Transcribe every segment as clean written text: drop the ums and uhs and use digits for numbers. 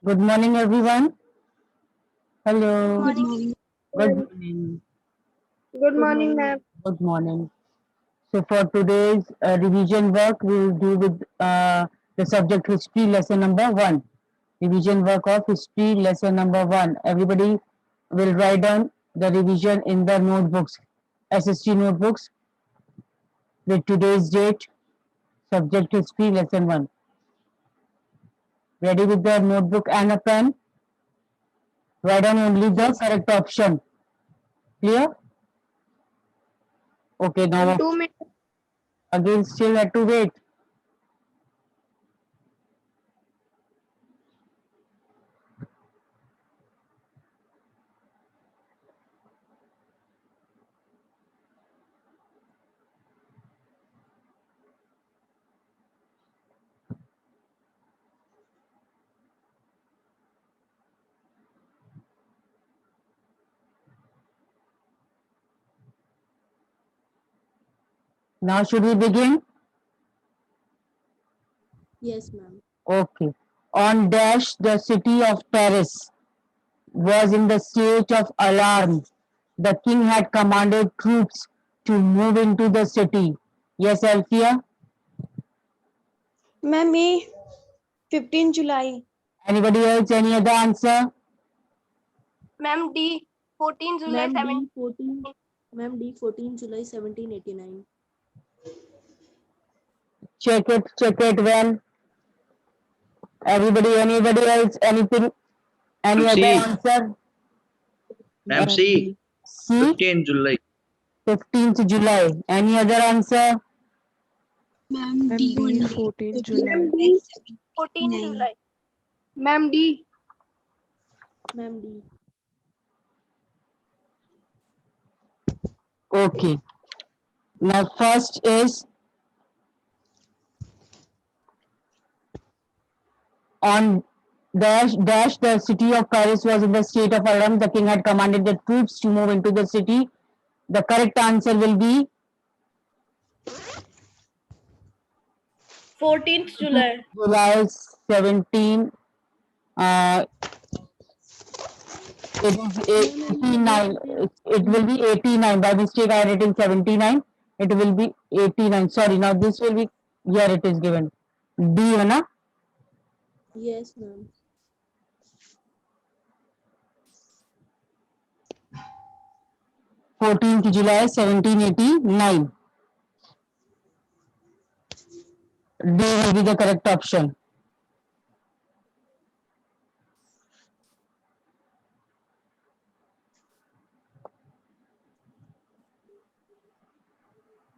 Good morning, everyone. Good Hello. morning. Good morning. Good morning, ma'am. Good morning. So, for today's revision work, we will do with the subject history lesson number one. Revision work of history lesson number one. Everybody will write down the revision in the notebooks, SST notebooks with today's date, subject history lesson one. Ready with the notebook and a pen? Write down only the Yes. correct option. Clear? Okay, Ma'am, now 2 minutes. again still have to wait. Now should we begin? Yes, ma'am. Okay. On dash, the city of Paris was in the state of alarm. The king had commanded troops to move into the city. Yes, Alfia? Ma'am, 15 July. Anybody else? Any other answer? Ma'am, D. 14 July Ma'am 7. D 14 Ma'am D 14 July 1789. Check it well. Everybody, anybody else? Anything? Any other MC, answer? MC, D. C, 15 July. 15th July. Any other answer? Ma'am, Ma'am D D only. 14 Ma'am, July. D. 14 July. Ma'am, D. Ma'am D. Okay. Now, first is on dash the city of Paris was in the state of alarm. The king had commanded the troops to move into the city. The correct answer will be 14th July. July 17. It is Ma'am, any other 89. details? It will be 89. By mistake, I read in 79. It will be 89. Sorry, now this will be, here it is given. D, है ना? Yes, ma'am. 14th July 1789. D will be the correct option.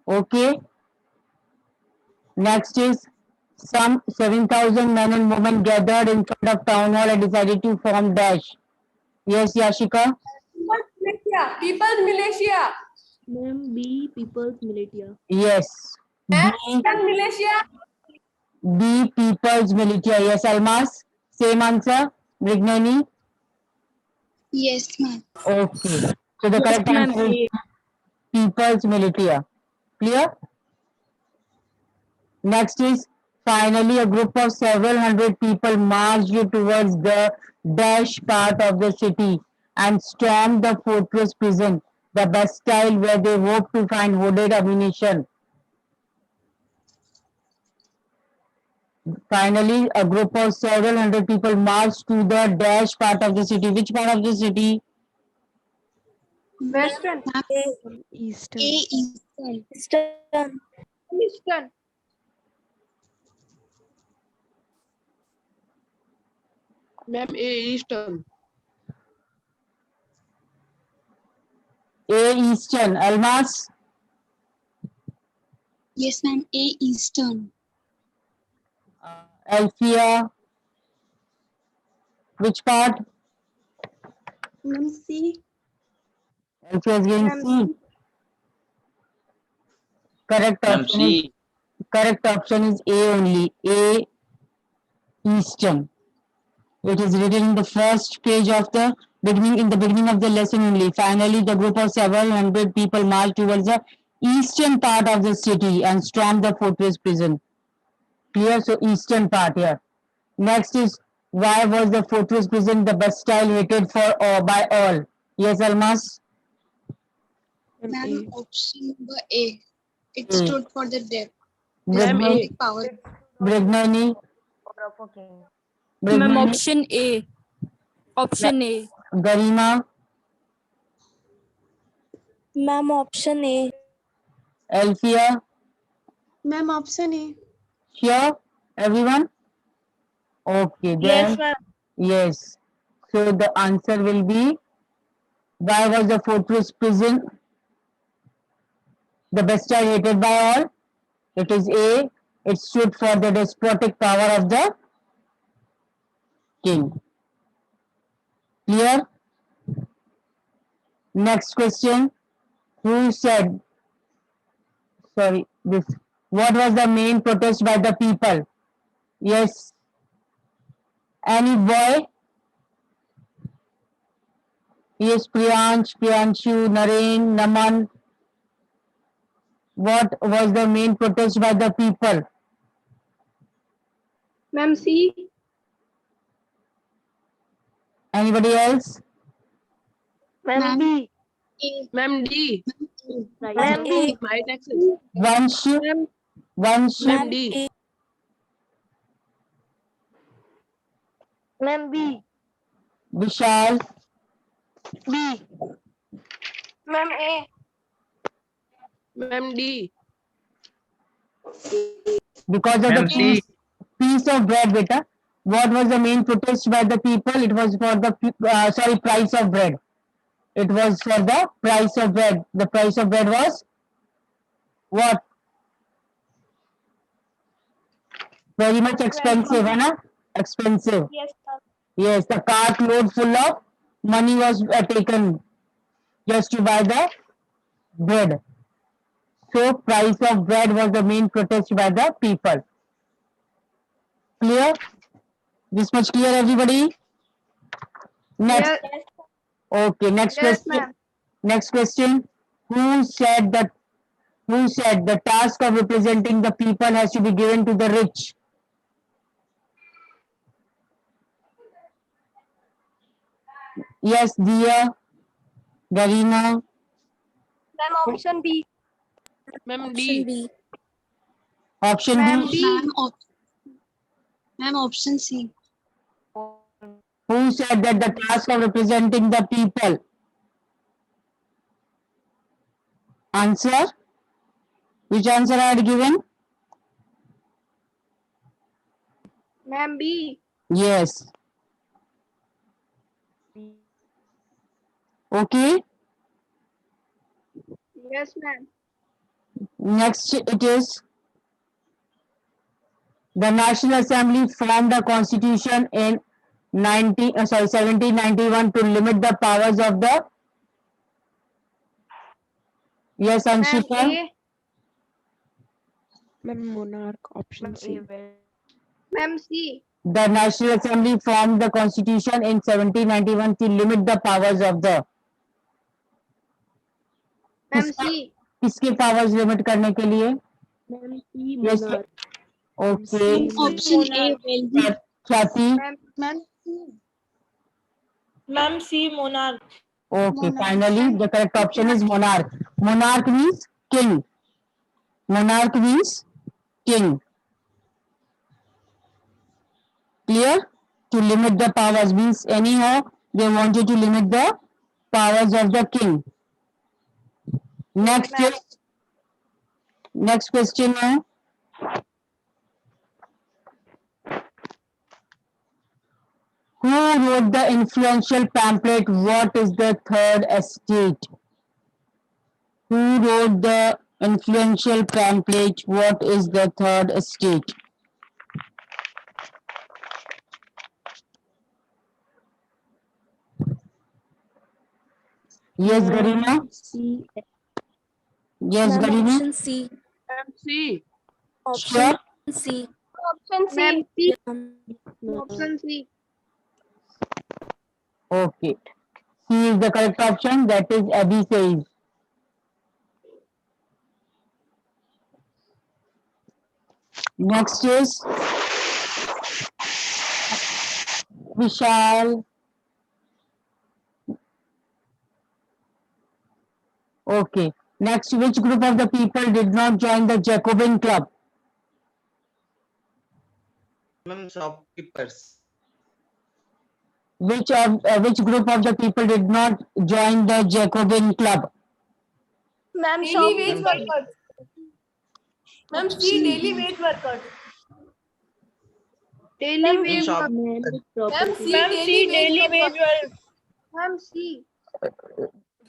Okay. Next is some 7,000 men and women gathered in front of town hall and decided to form dash. Yes, Yashika? Militia. People's Militia. Ma'am B People's Militia. Yes. B, Militia. B People's Militia. Yes, Almas? Same answer? Vignani? Yes, ma'am. Okay. So the correct ma'am, answer is People's Militia. Clear? Next is finally a group of several hundred people marched towards the dash part of the city and stormed the fortress prison, the Bastille, where they hoped to find loaded ammunition. Finally, a group of several hundred people marched to the dash part of the city. Which part of the city? Western. Eastern. A Eastern. Eastern. Eastern. Ma'am, A Eastern. A Eastern. Almas? Yes, ma'am. A Eastern. Alfia? Which part? Ma'am, C. Alfia is getting Ma'am, C. Correct option is MC, correct option is A only. A Eastern. It is written in the first page of the beginning in the beginning of the lesson only. Finally, the group of several hundred people marched towards the eastern part of the city and stormed the fortress prison. Clear? So eastern part here. Next is Why was the fortress prison the Bastille hated by all? Yes, Almas? Ma'am, option number A. It A. stood for the death. Ma'am, A. Despotic power. Brignani? Ma'am, Brignani? option A. Option A. Garima? Ma'am, option A. Alfia? Ma'am, option A. Sure? Everyone? Okay, then. ma'am. Yes. So the answer will be, why was the fortress prison the Bastille hated by all? It is A. It stood for the despotic power of the king. Clear? Next question. Who said, sorry, this, what was the main protest by the people? Yes. Any boy? Yes, Priyansh, Priyanshu, Naren, Naman. What was the main protest by the people? Ma'am, C. Anybody else? Ma'am, A. Ma'am, D. Ma'am, A. My taxes. Vansh, Ma'am, Vansh, Ma'am, D. Ma'am, B. Vishal, Ma'am, A. Ma'am, D. because of the Ma'am, C. piece of bread, beta. What was the main protest by the people? It was for the, price of bread. It was for the price of bread. The price of bread was what? Very much expensive, है ना? Expensive. Yes, ma'am. Yes, the cart load full of money was taken just to buy the bread. So price of bread was the main protest by the people. Clear? This much clear, everybody? Next. Yes, Okay, next yes, question. ma'am. Next question. Who said the task of representing the people has to be given to the rich? Yes, Dia, Garima, Ma'am, option B. Ma'am, Option D. B. option Ma'am, B. D. Ma'am, option C. Who said that the task of representing the people? Answer? Which answer I had given? Ma'am, B. Yes. Okay. Yes, ma'am. Next it is, the National Assembly formed a constitution in 1791 to limit the powers of the, yes, Ma'am, Anshika? A. Ma'am, monarch, option C. Ma'am, C. The National Assembly formed the constitution in 1791 to limit the powers of the, Ma'am, C. किसके powers limit करने के लिए? Ma'am, C. Yes. Monarch. Okay. Option A. Wealthy. Khyati? Ma'am, Ma'am, C. Monarch. Okay, finally the correct option is monarch. Monarch means king. Monarch means king. Clear? To limit the powers means anyhow they wanted to limit the powers of the king. Next ma'am. is, next question now. Who wrote the influential pamphlet What is the Third Estate? Who wrote the influential pamphlet What is the Third Estate? Yes, Garima? C. Yes, Ma'am, Garima? option C. Ma'am, C. Sure? Option C. Option C. Ma'am, C. No. Option C. Okay. C is the correct option. That is Abhi says. Next is, Vishal. Okay. Next, which group of the people did not join the Jacobin Club? Ma'am, shopkeepers. Which group of the people did not join the Jacobin Club? Ma'am, Daily wage Ma'am, workers. Ma'am, see daily wage workers. daily Ma'am, Ma'am, wage shop. Ma'am, see daily wage workers. Ma'am, C.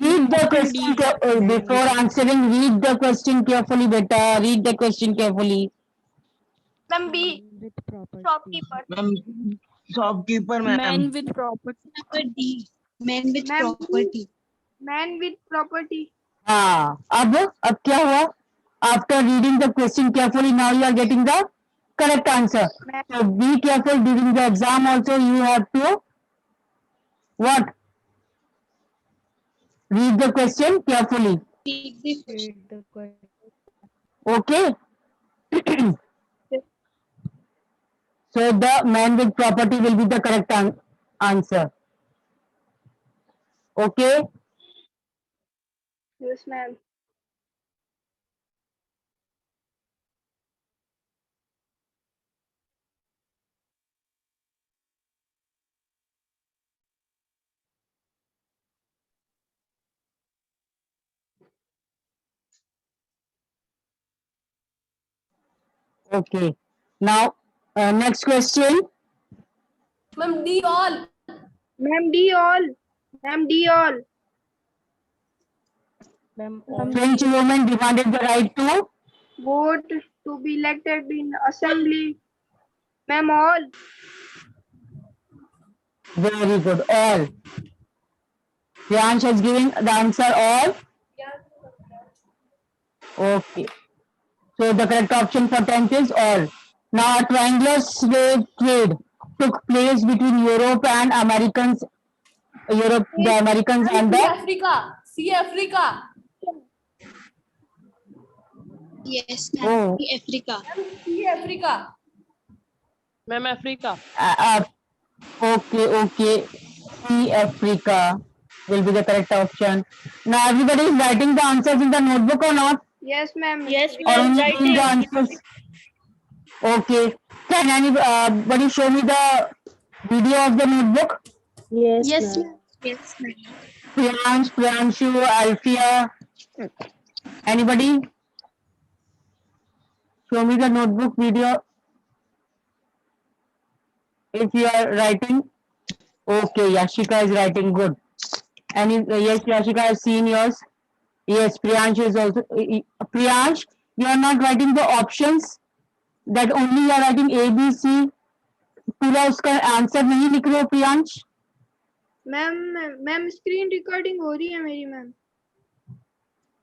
Read the question before answering. Read the question carefully, beta. Read the question carefully. Ma'am, B. With property. Shopkeeper. Ma'am, shopkeeper, ma'am. Men with property. Number D. Men with Ma'am, property. Man with property. हाँ अब क्या हुआ? After reading the question carefully, now you are getting the correct answer. Ma'am, So be careful during the exam. Also, you have to what? Read the question carefully. Read the question. Read the question. Okay. So the man with property will be the correct answer. Okay. yes, ma'am. Okay. Now, next question. Ma'am, D all. Ma'am, D all. Ma'am, D all. Ma'am, French woman demanded the right to. Vote to be elected in assembly. Ma'am, all. Very good. All. Priyansh has given the answer all. Okay. So the correct option for 10th is all. Now a triangular slave trade took place between Europe and Americans. The Americans and the Africa. See Africa. Yes, oh, ma'am. Africa. See Africa. Ma'am, Africa. okay. See Africa will be the correct option. Now everybody is writing the answers in the notebook or not? Yes, ma'am. Yes, Or ma'am. only doing the answers? Okay. Can anybody show me the video of the notebook? Yes, Yes, ma'am. Yes, ma'am. Priyansh, Priyanshu, Alfia. Anybody? Show me the notebook video if you are writing. Okay, Yashika is writing good. And yes, Yashika has seen yours. Yes, Priyansh is also. Priyansh, you are not writing the options. That only you are writing A, B, C. पूरा उसका answer नहीं लिख रहे हो Priyansh? Ma'am screen recording हो रही है मेरी मैम.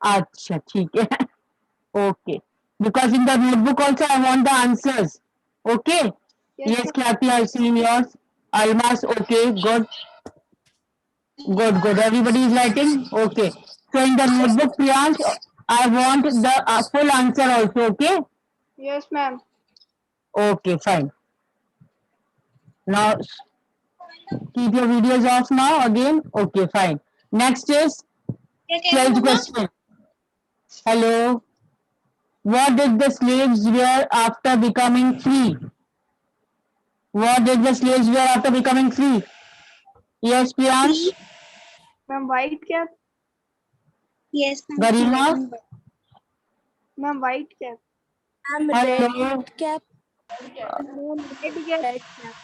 अच्छा ठीक है. Okay. Because in the notebook also I want the answers. Okay. Yes, Khyati, I've seen yours. Almas, okay, good. Good. Everybody is writing? Okay. So in the notebook, Priyansh, I want the full answer also, okay? Yes, ma'am. Okay, fine. Now, keep your videos off now again. Okay, fine. Next is 12th question. Hello. What did the slaves wear after becoming free? What did the slaves wear after becoming free? Yes, Priyansh? Ma'am, white cap. Yes, ma'am. Garima? Ma'am, white cap. Hello. Red cap. Ma'am, red cap.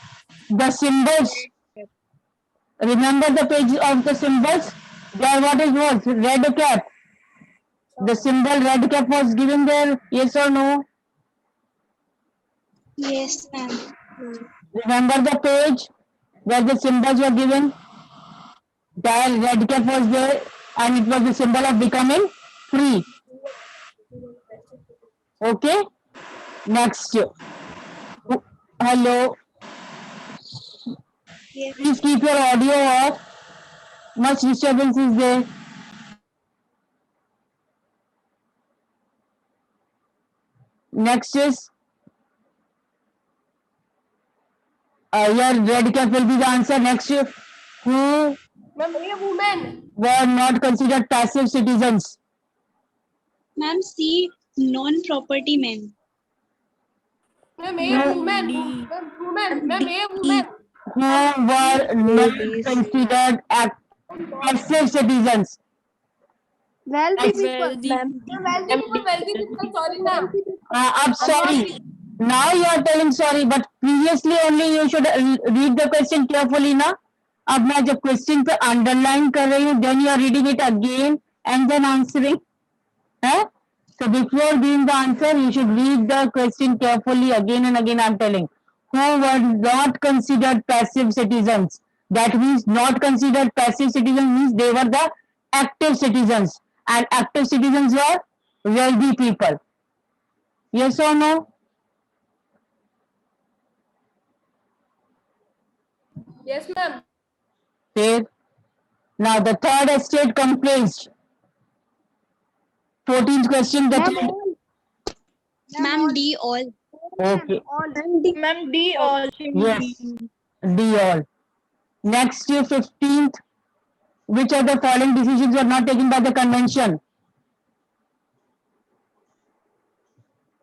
The symbols. Remember the page of the symbols? There what is what? Red cap. The symbol red cap was given there. Yes or no? Yes, ma'am. Remember the page where the symbols were given? There red cap was there and it was the symbol of becoming free. Okay? Next. Hello. Yes. Please keep your audio off. Much disturbance is there. Next is Here, red cap will be the answer. Next, who Ma'am, A woman. were not considered passive citizens? Ma'am, C. Non-property men. Ma'am, A woman. Ma'am, woman. Ma'am, A woman. Who were not considered passive citizens? Wealthy people. Wealthy people. Wealthy people. Sorry, ma'am. I'm sorry. Now you are telling sorry, but previously only you should read the question carefully ना. अब मैं जब question पे underline कर रही हूँ, then you are reading it again and then answering. है? So before giving the answer, you should read the question carefully again and again. I'm telling. Who were not considered passive citizens? That means not considered passive citizens means they were the active citizens, and active citizens were wealthy people. Yes or no? Yes, ma'am. Fair. Now the third estate comprised. 14th question. The third. Ma'am, D. All. Okay. Ma'am, D all. Yes. D all. Next, 15th. Which of the following decisions were not taken by the convention?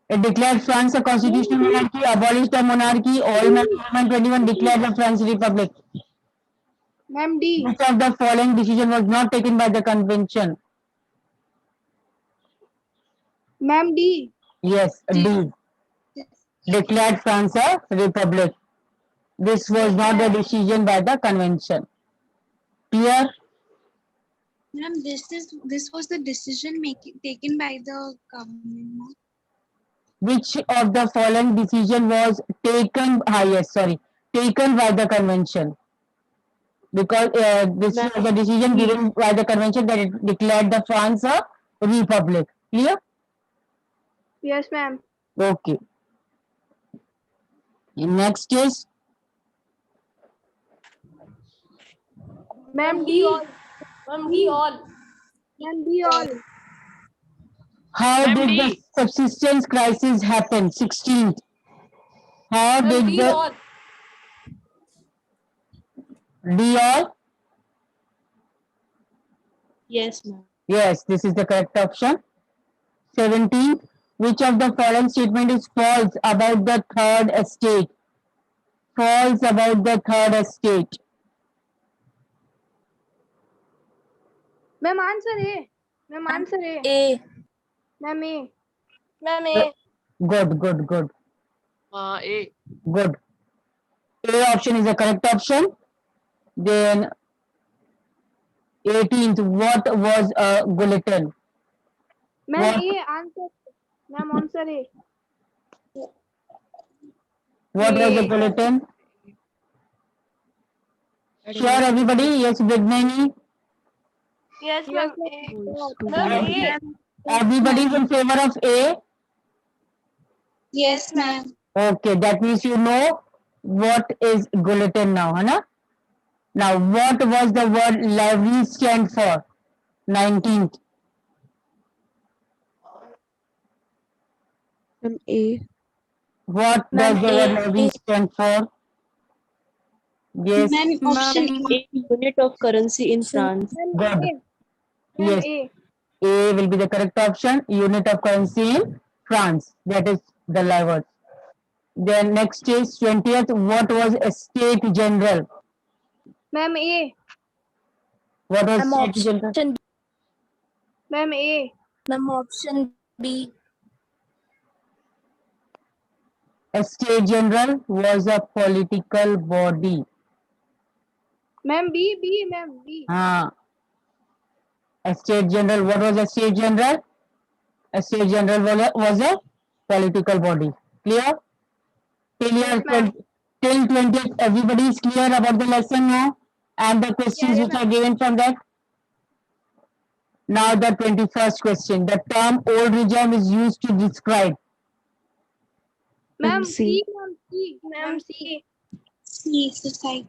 It declared France a constitutional monarchy, abolished the monarchy, all men 21 declared the French Republic. Ma'am, D. Which of the following decision was not taken by the convention? Ma'am, D. Yes, D. Declared France a republic. This was not the decision by the convention. Clear? Ma'am, this was the decision taken by the government. ma'am. Which of the following decision was taken? Taken by the convention. Because this was the decision given by the convention that it declared the France a republic. Clear? Yes, ma'am. Okay. Next is Ma'am, Ma'am, D D. all. Ma'am, D all. Ma'am, D all. how Ma'am, did D. the subsistence crisis happen? 16th. How Ma'am, did D the all. D all? Yes, ma'am. Yes, this is the correct option. 17th. Which of the following statement is false about the third estate? False about the third estate. Ma'am, answer A. Ma'am, answer A. A. Ma'am, A. Ma'am, A. Good. A. Good. A option is the correct option. Then 18th. What was a bulletin? Ma'am, What? A. Answer. Ma'am, answer A. What was the bulletin? Sure, everybody? Yes, Vignani. Yes, ma'am. A. Ma'am, Everybody A. Everybody's in favor of A? Yes, ma'am. Okay, that means you know what is bulletin now, है ना? Now, what was the word library stand for? 19th. A. What does the word library stand for? Yes, Ma'am, option A. Unit of currency in France. good. Ma'am, Yes, A. A will be the correct option. Unit of currency in France. That is the live. Then next is 20th. What was a state general? Ma'am, A. What was state general? Ma'am, A. Ma'am, option B. A state general was a political body. Ma'am, B. B. Ma'am, B. A state general. What was a state general? A state general was a political body. Clear? Till Yes, ma'am. till 20th, everybody is clear about the lesson now and the questions Yes, which are given from that. Now the 21st question. The term old regime is used to describe. Ma'am, C. C. Ma'am, C. Ma'am, C. C. Society.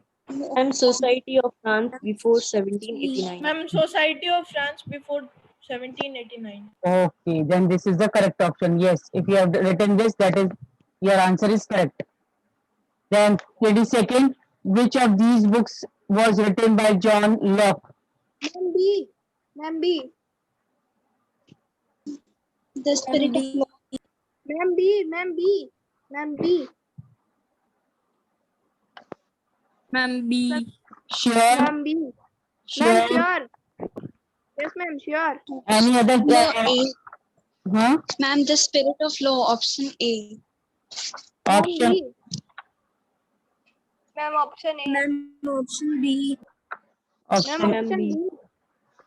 And Society of France before 1789. Ma'am, Society of France before 1789. Okay, then this is the correct option. Yes, if you have written this, that is your answer is correct. Then 22nd, which of these books was written by John Locke? Ma'am B. Ma'am B. The spirit of law. Ma'am B. Ma'am B. Ma'am B. Ma'am B. Sure, Ma'am B. Ma'am sure. sure. Yes, ma'am, sure. Any other? No, A. Huh? Ma'am, the spirit of law, option A. Ma'am Option. B. Ma'am, option A. Ma'am, option B. Ma'am, Option option B.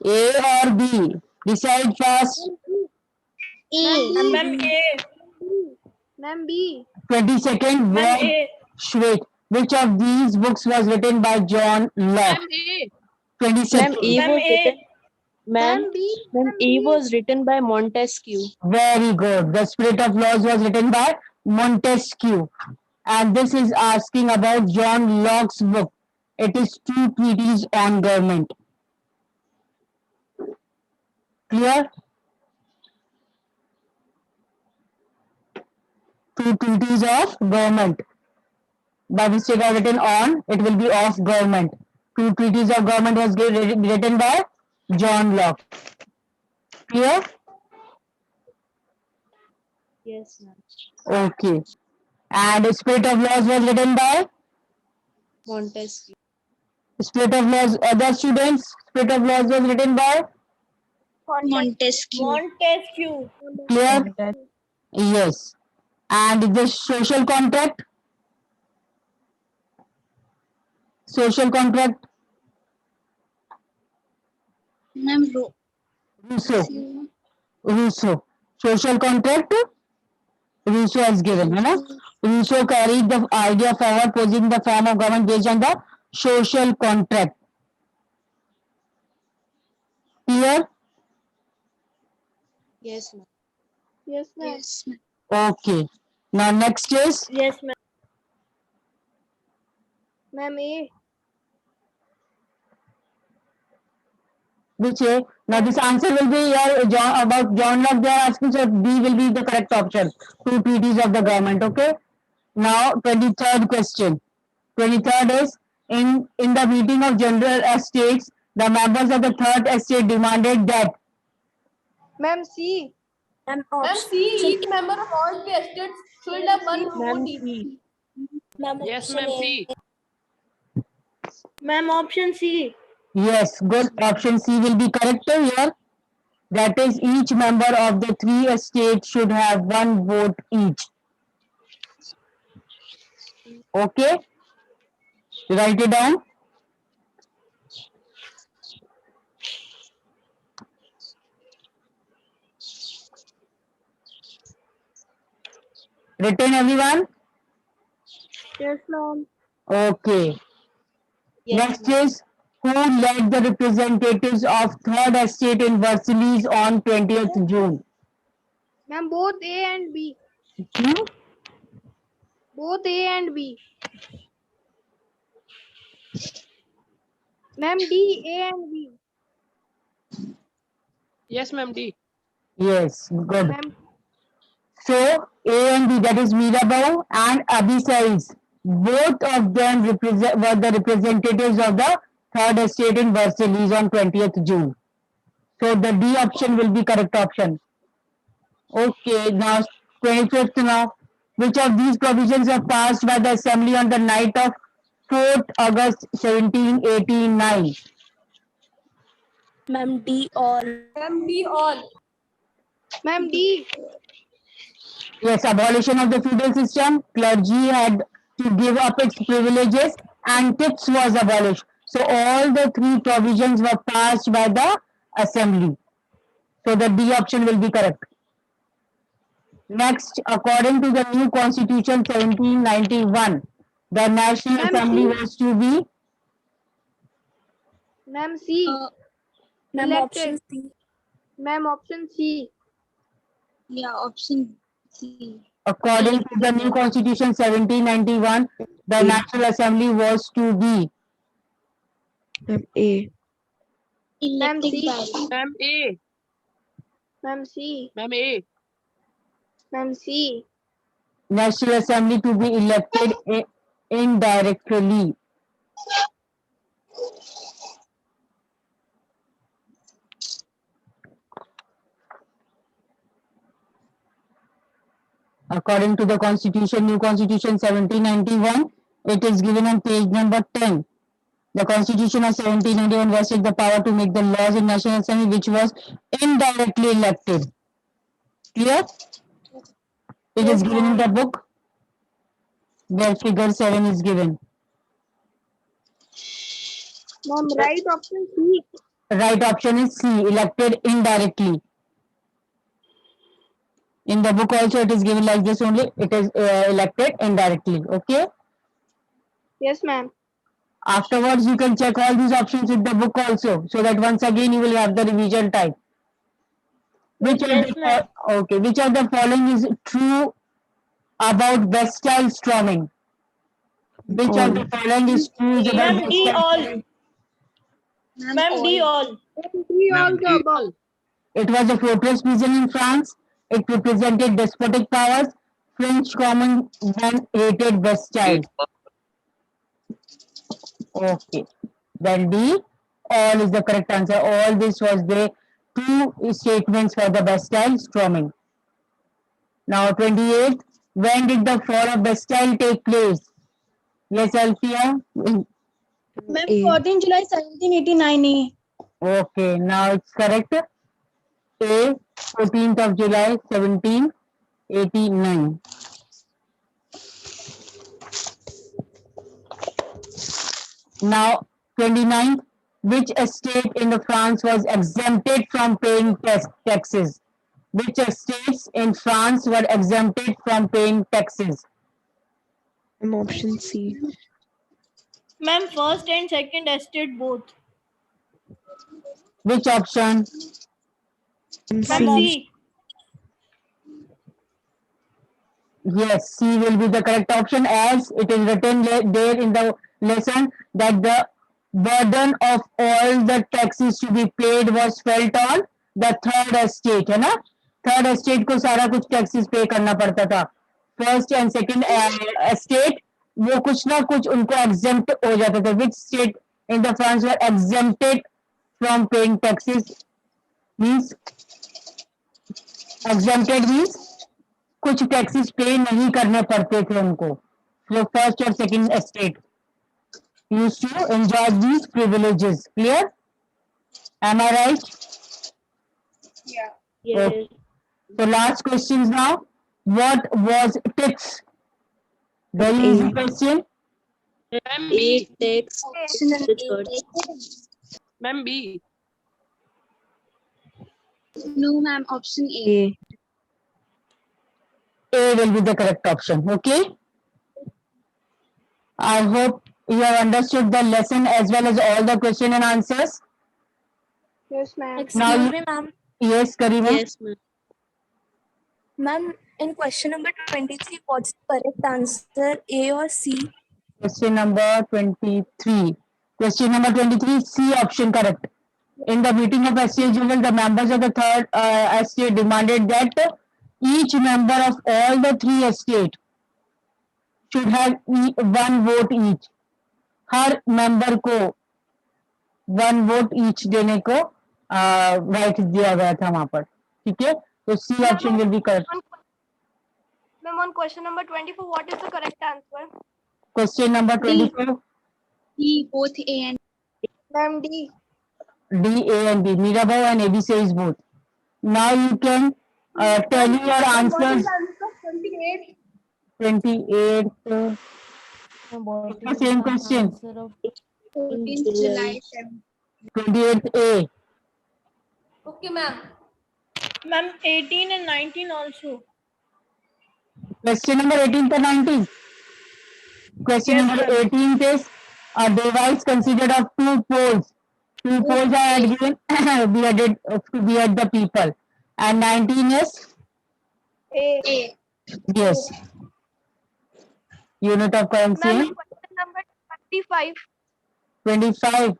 A or B. Decide fast. A. Ma'am A. Ma'am B. 22nd, Ma'am what? A. Wait. Which of these books was written by John Locke? Ma'am A. 22nd. Ma'am A. Ma'am B. Ma'am, Ma'am A B. was written by Montesquieu. Very good. The Spirit of Laws was written by Montesquieu. And this is asking about John Locke's book. It is two treatises on government. Clear? Two treatises of government. By mistake I written on, it will be of government. Two treatises of government was written by John Locke. Clear? Yes, ma'am. Okay. And Spirit of Laws was written by Montesquieu. Spirit of Laws, other students, Spirit of Laws was written by? Montesquieu. Montesquieu. Clear? Yes. And the social contract? Social contract? Ma'am, Rousseau. Rousseau. Social contract? Rousseau has given, है ना? Rousseau carried the idea forward, posing the form of government based on the social contract. Clear? Yes, ma'am. Yes, ma'am. Yes, ma'am. Okay. Now next is Yes, ma'am. Ma'am A. which A? Now this answer will be here about John Locke they are asking, so B will be the correct option. Two treaties of the government, okay? Now 23rd question. 23rd is in the meeting of general estates, the members of the third estate demanded that Ma'am C. Ma'am, Ma'am C. Each member of all the estates should have one vote each. C. Yes, ma'am C. Ma'am, option C. yes, good, option C will be correct here. That is, each member of the three estates should have one vote each. Okay? Write it down. Written, everyone? Yes, ma'am. Okay. Yes, Next is, who led the representatives of third estate in Versailles on 20th June? Ma'am, both A and B. Hmm? Both A and B. Ma'am D, A and B. Yes, ma'am D. Yes, good. Ma'am, So, A and B, that is Mirabeau and Abysses, both of them were the representatives of the third estate in Versailles on 20th June. So, the D option will be correct option. Okay, now 25th now. Which of these provisions were passed by the Assembly on the night of 4th August 1789? Ma'am, D all. Ma'am D all. Ma'am D. Yes, abolition of the feudal system. Clergy had to give up its privileges and tips was abolished. So all the three provisions were passed by the assembly. So the D option will be correct. Next, according to the new constitution 1791, the National Ma'am, Assembly C. was to be Ma'am C. Ma'am, Elected. option C. Ma'am, option C. Yeah, option C. according to the new constitution 1791, the National Assembly was to be Ma'am A. Ma'am Elected C. by. Ma'am A. Ma'am C. Ma'am A. Ma'am C. National Assembly to be elected indirectly. According to the Constitution, New Constitution 1791, it is given on page number 10. The Constitution of 1791 vested the power to make the laws in National Assembly, which was indirectly elected. Clear? It is given in the book where figure 7 is given. Ma'am, right option C. Right option is C, elected indirectly. In the book also it is given like this only, it is elected indirectly. Okay? Yes, ma'am. Afterwards you can check all these options with the book also, so that once again you will have the revision time. Which of the following is true about Bastille storming? Which of the following is true about Bastille storming? Ma'am, D all the above. It was a fortress prison in France. It represented despotic powers. French common man hated Bastille. Okay. Then D, all is the correct answer. All this was the two statements for the Bastille storming. Now 28. When did the fall of Bastille take place? Yes, Althea? Ma'am, A. 14 July 1789. Okay, now it's correct. A, 14th of July 1789. Now 29th, which estate in the France was exempted from paying taxes? Which estates in France were exempted from paying taxes? Option C. Ma'am, first and second estate both. Which option? Ma'am, C. C. Yes, C will be the correct option, as it is written there in the lesson that the burden of all the taxes to be paid was felt on the third estate, है ना? Third estate को सारा कुछ taxes pay करना पड़ता था. First and second estate वो कुछ ना कुछ उनको exempt हो जाता था. Which state in the France were exempted from paying taxes? Means exempted means कुछ टैक्सेस पे नहीं करने पड़ते थे उनको. So first और second estate used to enjoy these privileges. Clear? Am I right? Yeah. Okay. So last questions now. What was tax? Very easy question. Ma'am B. Takes the third. Ma'am B. No, ma'am, option A. A. A will be the correct option. Okay. I hope you have understood the lesson as well as all the question and answers. Yes, ma'am. Now Excuse you- me, ma'am. Yes, Karima. Yes, ma'am. Ma'am, in question number 23, what's the correct answer? A or C? Question number 23. Question number 23, C option correct. In the meeting of STA General, the members of the third estate demanded that each member of all the three estates should have one vote each. Her member को one vote each देने को right दिया गया था वहाँ पर. ठीक है? तो C option will be correct. Ma'am, on question number 24, what is the correct answer? Question number 24. D, both A and Ma'am, D. D, A and B. Mirabai and AB says both. Now you can tell me your answers. 28. 28. Same question. 14th July 28th A. Okay, ma'am. Ma'am, 18 and 19 also. Question number 18 to 19. Question Yes, number ma'am. 18 is a device consisted of two poles. Two poles are given bearded to beard the people. And 19 is A. yes. Unit of currency. Ma'am, question number 25. 25.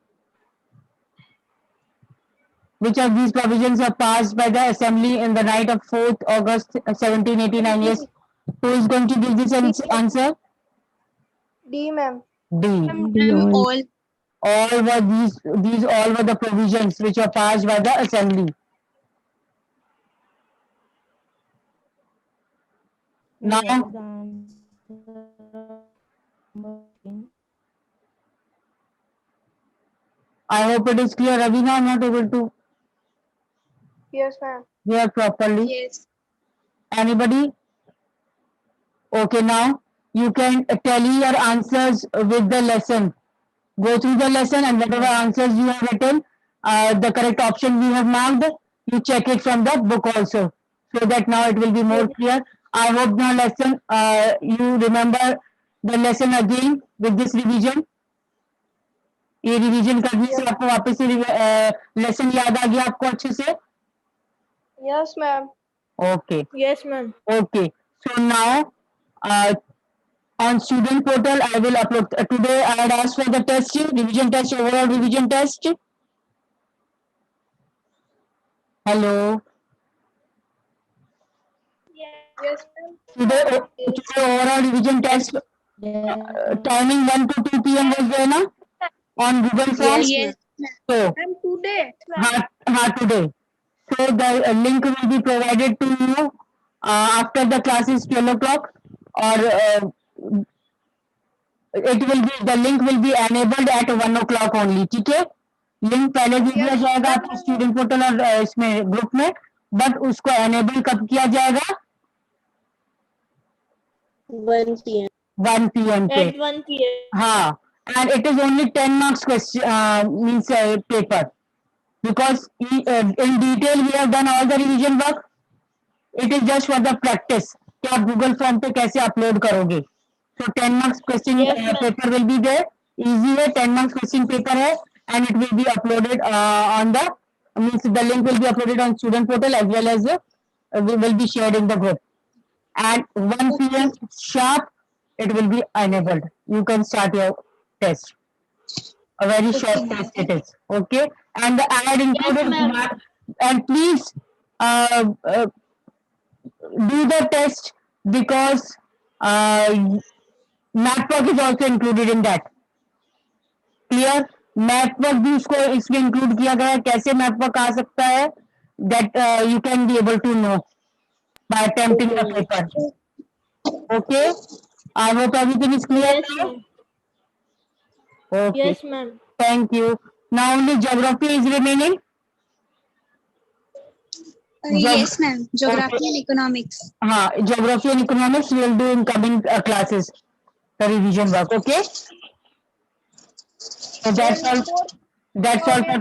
Which of these provisions are passed by the Assembly in the night of 4th August 1789? Yes. Who is going to give this answer? D, ma'am. D. D all. All were these all were the provisions which were passed by the assembly. Now, I hope it is clear. Ravina, I'm not able to Yes, ma'am. hear properly. Yes. Anybody? Okay, now you can tally your answers with the lesson. Go through the lesson and whatever answers you have written, the correct option we have marked, you check it from the book also. So that now it will be more clear. I hope the lesson, you remember the lesson again with this revision. ये revision करने से आपको वापस से lesson याद आ गया आपको अच्छे से? Yes, ma'am. Okay. Yes, ma'am. Okay. So now, on student portal, I will upload. Today, I had asked for the test, revision test, overall revision test. Hello. Yes, ma'am. Today overall revision test. Timing 1 to 2 p.m. was there, na? On Google Form. Yes. So, And today. today. So the link will be provided to you after the class is 12 o'clock, or the link will be enabled at 1 o'clock only. ठीक है? Link पहले दे दिया जाएगा आपके student portal और इसमें group में, but उसको एनेबल कब किया जाएगा? 1 p.m. 1 p.m. पे. At 1 p.m. हाँ, and it is only 10 marks question, means paper, because in detail we have done all the revision work. It is just for the practice कि आप Google Form पे कैसे upload करोगे. So 10 marks question paper will be there. Easy है, 10 marks question paper है, and it will be uploaded on the, means the link will be uploaded on student portal as well as will be shared in the group. And 1 p.m. sharp, it will be enabled. You can start your test. A very short test it is. Okay. And the ad included. And please do the test, because MathWork is also included in that. Clear? MathWork भी उसको इसमें include किया गया है. कैसे MathWork आ सकता है? That you can be able to know by attempting the paper. Okay. I hope everything is clear now. Okay. Yes, ma'am. Thank you. Now only geography is remaining. Yes, ma'am. Geography and economics. हाँ, geography and economics we will do in coming classes. The revision work. Okay. So that's all. That's all for